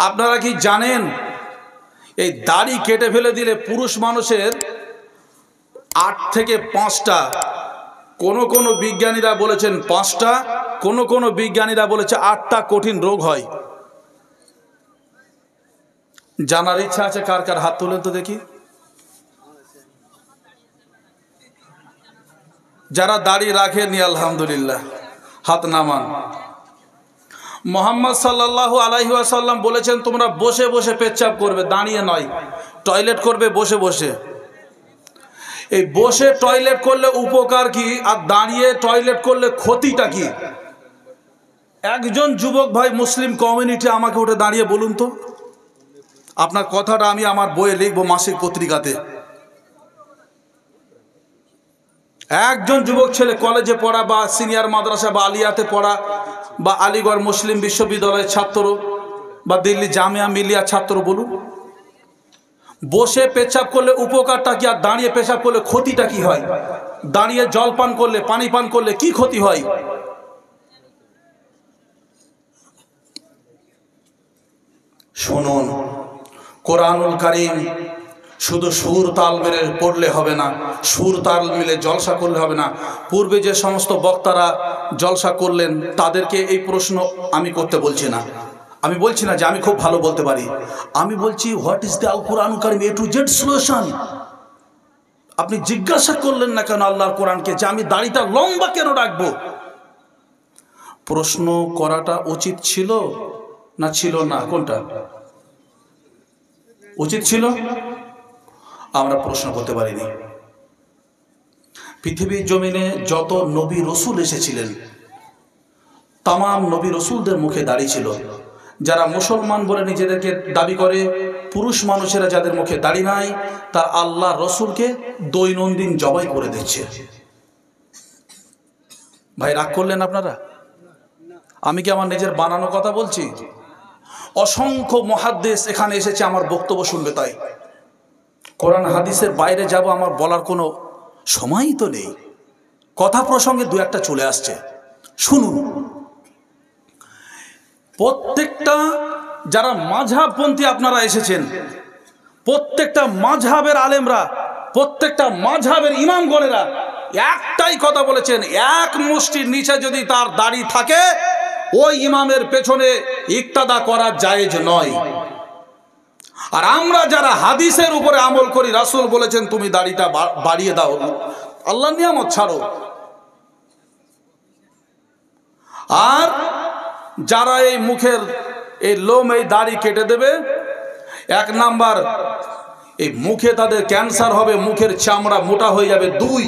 আপনারা কি জানেন এই দাড়ি কেটে ফেলে দিলে পুরুষ মানুষের 8 থেকে 5টা, কোন বিজ্ঞানীরা বলেছেন 5টা, কোন বিজ্ঞানীরা বলেছে 8টা কঠিন রোগ হয়। জানার ইচ্ছা আছে কার কার? হাত তুলেন তো দেখি। যারা দাড়ি রাখেননি আলহামদুলিল্লাহ হাত নামান। মোহাম্মদ সাল্লাল্লাহু আলাইহি ওয়াসাল্লাম বলেছেন তোমরা বসে বসে পেচ্ছাপ করবে, দাঁড়িয়ে নয়। টয়লেট করবে বসে বসে। এই বসে টয়লেট করলে উপকার কি, আর দাঁড়িয়ে টয়লেট করলে ক্ষতিটা কি? একজন যুবক ভাই মুসলিম কমিউনিটি আমাকে উঠে দাঁড়িয়ে বলুন তো। আপনার কথাটা আমি আমার বইয়ে লিখবো, মাসিক পত্রিকাতে। একজন যুবক ছেলে কলেজে পড়া বা সিনিয়র মাদ্রাসা বা আলিয়াতে পড়া বা আলিগড় মুসলিম বিশ্ববিদ্যালয়ের ছাত্র বা দিল্লি জামিয়া মিলিয়া ছাত্র বলুন, বসে পেশাব করলে উপকারটা কি, আর দাঁড়িয়ে পেশাব করলে ক্ষতিটা কি হয়? দাঁড়িয়ে জল পান করলে, পানি পান করলে কি ক্ষতি হয়? শুনুন, কোরআনুল কারীম শুধু সুর তাল মেরে পড়লে হবে না, সুর তাল মিলে জলসা করলে হবে না। পূর্বে যে সমস্ত বক্তারা জলসা করলেন তাদেরকে এই প্রশ্ন আমি করতে বলছি না। আমি বলছি না যে আমি খুব ভালো বলতে পারি, আমি বলছি হোয়াট ইজ দ্য কোরআনুল কারীম এ টু জেড সলিউশন। আপনি জিজ্ঞাসা করলেন না কেন আল্লাহর কোরআনকে যে আমি দাড়িটা লম্বা কেন রাখবো? প্রশ্ন করাটা উচিত ছিল না ছিল না? কোনটা উচিত ছিল? আমরা প্রশ্ন করতে পারিনি। পৃথিবীর জমিনে যত নবী রসুল এসেছিলেন তাম নবী রসুলদের মুখে দাড়ি ছিল। যারা মুসলমান বলে নিজেদেরকে দাবি করে, পুরুষ মানুষেরা যাদের মুখে দাড়ি নাই, তা আল্লাহ রসুলকে দৈনন্দিন জবাই করে দিচ্ছে। ভাই রাগ করলেন আপনারা? আমি কি আমার নিজের বানানো কথা বলছি? অসংখ্য মুহাদ্দিস এখানে এসেছে আমার বক্তব্য শুনবে, তাই কোরআন হাদিসের বাইরে যাব আমার বলার কোনো সময়ই তো নেই। কথা প্রসঙ্গে দু একটা চলে আসছে, শুনুন। প্রত্যেকটা যারা মাযহাবপন্থী আপনারা এসেছেন, প্রত্যেকটা মাযহাবের আলেমরা, প্রত্যেকটা মাযহাবের ইমামগণেরা একটাই কথা বলেছেন, এক মুষ্টির নিচে যদি তার দাড়ি থাকে ওই ইমামের পেছনে ইক্তাদা করা জায়েজ নয়। আর আমরা যারা হাদিসের উপরে আমল করি, রাসূল বলেছেন তুমি দাড়িটা বাড়িয়ে দাও, আল্লাহর নিয়ামত ছাড়ো। আর যারা এই মুখের এই লোম এই দাড়ি কেটে দেবে, 1 নাম্বার এই মুখে তাদের ক্যান্সার হবে, মুখের চামড়া মোটা হয়ে যাবে। 2,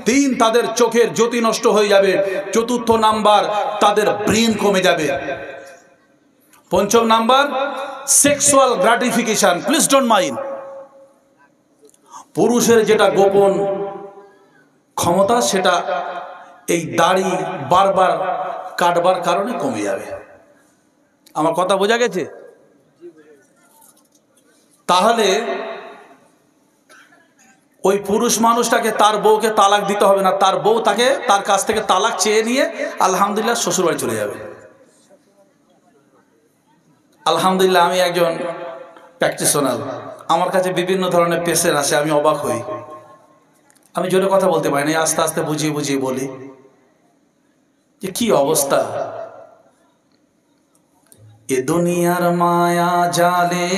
3 তাদের চোখের জ্যোতি নষ্ট হয়ে যাবে। 4র্থ নাম্বার তাদের ব্রেন কমে যাবে। 5ম number sexual gratification, please don't mind. পুরুষের যেটা গোপন ক্ষমতা সেটা এই দাড়ি বারবার কাটবার কারণে কমে যাবে। আমার কথা বোঝা গেছে? তাহলে ওই পুরুষ মানুষটাকে তার বউকে তালাক দিতে হবে না, তার বউ তাকে তার কাছ থেকে তালাক চেয়ে নিয়ে আলহামদুলিল্লাহ শ্বশুরবাড়ি চলে যাবে। আলহামদুলিল্লাহ আমি একজন প্র্যাকটিশনার, আমার কাছে বিভিন্ন ধরনের পেশেন্ট আসে, আমি অবাক হই। আমি জোরে কথা বলতে পারি না, আস্তে আস্তে বুঝিয়ে বুঝিয়ে বলি যে কি অবস্থা। এ দুনিয়ার মায়া জালে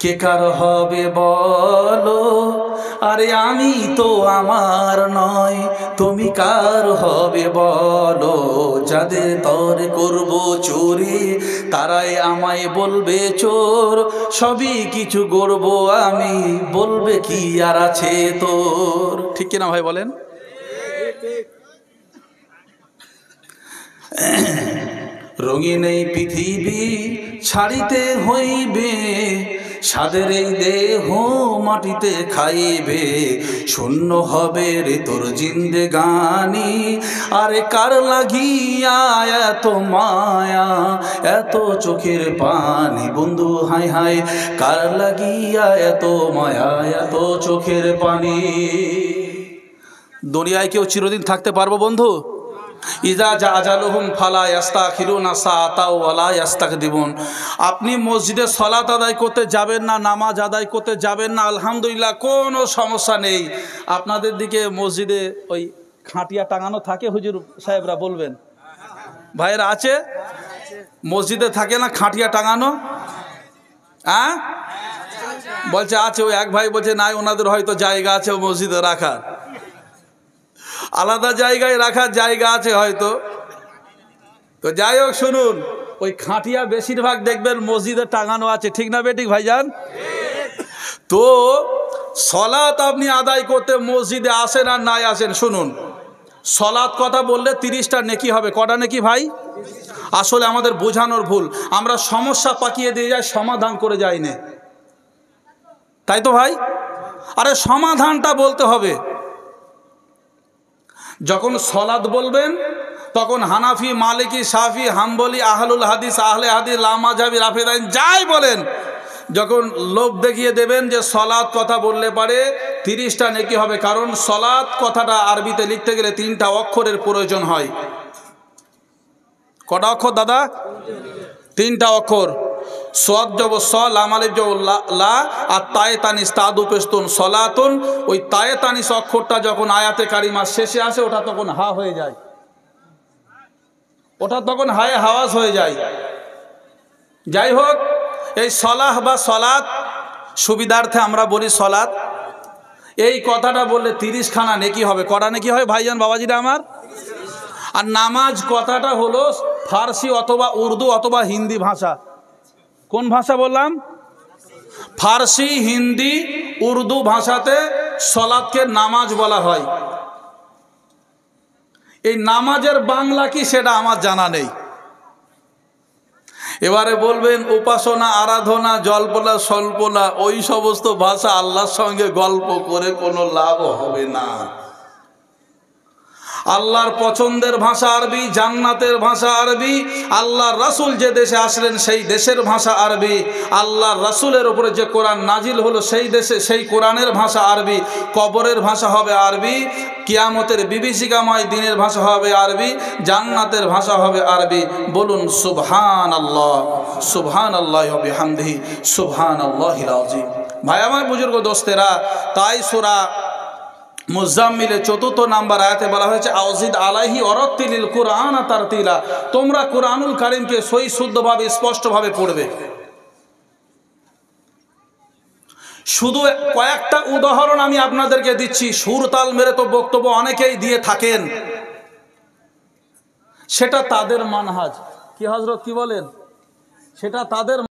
কে কার হবে বলো, আরে আমি তো আমার নয়, তুমি কার হবে বলো। যাদের তরে করব চুরি তারাই আমায় বলবে চোর, সবই কিছু গড়ব আমি, বলবে কি আর আছে তোর। ঠিক কিনা ভাই বলেন? রঙিন এই পৃথিবী ছাড়িতে হইবে, সাদের এই দেহ মাটিতে খাইবে, শূন্য হবে রে তোর জিন্দেগানি। আরে কার লাগিয়া এত মায়া, এত চোখের পানি বন্ধু, হাই হাই কার লাগিয়া এত মায়া, এত চোখের পানি। দুনিয়ায় কেউ চিরদিন থাকতে পারবো বন্ধু? ইজা জা আজালুহুম ফালা ইয়াস্তাখিরুনা সাআতাও ওয়ালা ইয়াস্তাকদিমুন। আপনি মসজিদে সালাত আদায় করতে যাবেন না, নামাজ আদায় করতে যাবেন না, আলহামদুলিল্লাহ কোনো সমস্যা নেই। আপনাদের দিকে মসজিদে ওই খাটিয়া টাঙানো থাকে, হুজুর সাহেবরা বলবেন, ভাইয়েরা আছে? মসজিদে থাকে না খাটিয়া টাঙানো? হ্যাঁ বলছে আছে। ওই এক ভাই বলছে নাই, ওনাদের হয়তো জায়গা আছে মসজিদে রাখার, আলাদা জায়গায় রাখার জায়গা আছে হয়তো। তো যাই হোক, শুনুন, ওই খাটিয়া বেশিরভাগ দেখবেন মসজিদে টাঙানো আছে, ঠিক না বেঠিক ভাইজান? তো সলাত আপনি আদায় করতে মসজিদে আসেন আর নাই আসেন, শুনুন, সলাত কথা বললে 30টা নেকি হবে। কটা নেকি ভাই? আসলে আমাদের বোঝানোর ভুল, আমরা সমস্যা পাকিয়ে দিয়ে যাই, সমাধান করে যাই না, তাই তো ভাই? আরে সমাধানটা বলতে হবে। যখন সলাত বলবেন তখন হানাফি, মালিকি, শাফি, হাম্বলি, আহলুল হাদিস, আহলে হাদিস, লামাজাবি, রাফেদাইন যাই বলেন, যখন লোভ দেখিয়ে দেবেন যে সলাত কথা বললে পারে 30টা নেকি হবে। কারণ সলাত কথাটা আরবিতে লিখতে গেলে 3টা অক্ষরের প্রয়োজন হয়। কটা অক্ষর দাদা? 3টা অক্ষর। সদ জব স, লাম আলিফ জব লা, আর তায়ে তানিস তাদু পেস্তুন সলাতুন। ওই তায়ে তানিস অক্ষরটা যখন আয়াতে কারিমার শেষে আসে, ওটা তখন হা হয়ে যায়, ওটা তখন হায়ে হাওয়াজ হয়ে যায়। যাই হোক, এই সলাহ বা সলাত সুবিধার্থে আমরা বলি সলাত। এই কথাটা বললে 30খানা নেকি হবে। কটা নেকি হয় ভাইজান বাবাজিরা আমার? আর নামাজ কথাটা হলো ফার্সি অথবা উর্দু অথবা হিন্দি ভাষা। কোন ভাষা বললাম? ফার্সি, হিন্দি, উর্দু ভাষাতে সলাতকে নামাজ বলা হয়। এই নামাজের বাংলা কি সেটা আমার জানা নেই। এবারে বলবেন উপাসনা, আরাধনা, জল্পনা, স্বল্পনা, ওই সমস্ত ভাষা আল্লাহর সঙ্গে গল্প করে কোনো লাভ হবে না। আল্লাহর পছন্দের ভাষা আরবি, জান্নাতের ভাষা আরবি, আল্লাহর রাসূল যে দেশে আসলেন সেই দেশের ভাষা আরবি, আল্লাহর রাসূলের উপরে যে কোরআন নাজিল হলো সেই দেশে সেই কোরআনের ভাষা আরবি, কবরের ভাষা হবে আরবি, কিয়ামতের বিভীষিকাময় দিনের ভাষা হবে আরবি, জান্নাতের ভাষা হবে আরবি। বলুন সুবহানাল্লাহ, সুবহানাল্লাহি ওয়া বিহামদিহি, সুবহানাল্লাহিল আযীম। ভাই আমার, বুজুর্গ দোস্তেরা, তাই সূরা মুজাম্মিলের 4 নম্বর আয়াতে বলা হয়েছে আউজিদ আলাইহি ওয়ারাত্তিলিল কুরআন তারতিলা। তোমরা কুরআনুল কারীমকে সহি শুদ্ধভাবে স্পষ্টভাবে পড়বে। শুধু কয়েকটা উদাহরণ আমি আপনাদেরকে দিচ্ছি। সুর তাল মেরে তো বক্তব্য অনেকেই দিয়ে থাকেন, সেটা তাদের মানহাজ। কি হযরত কি বলেন? সেটা তাদের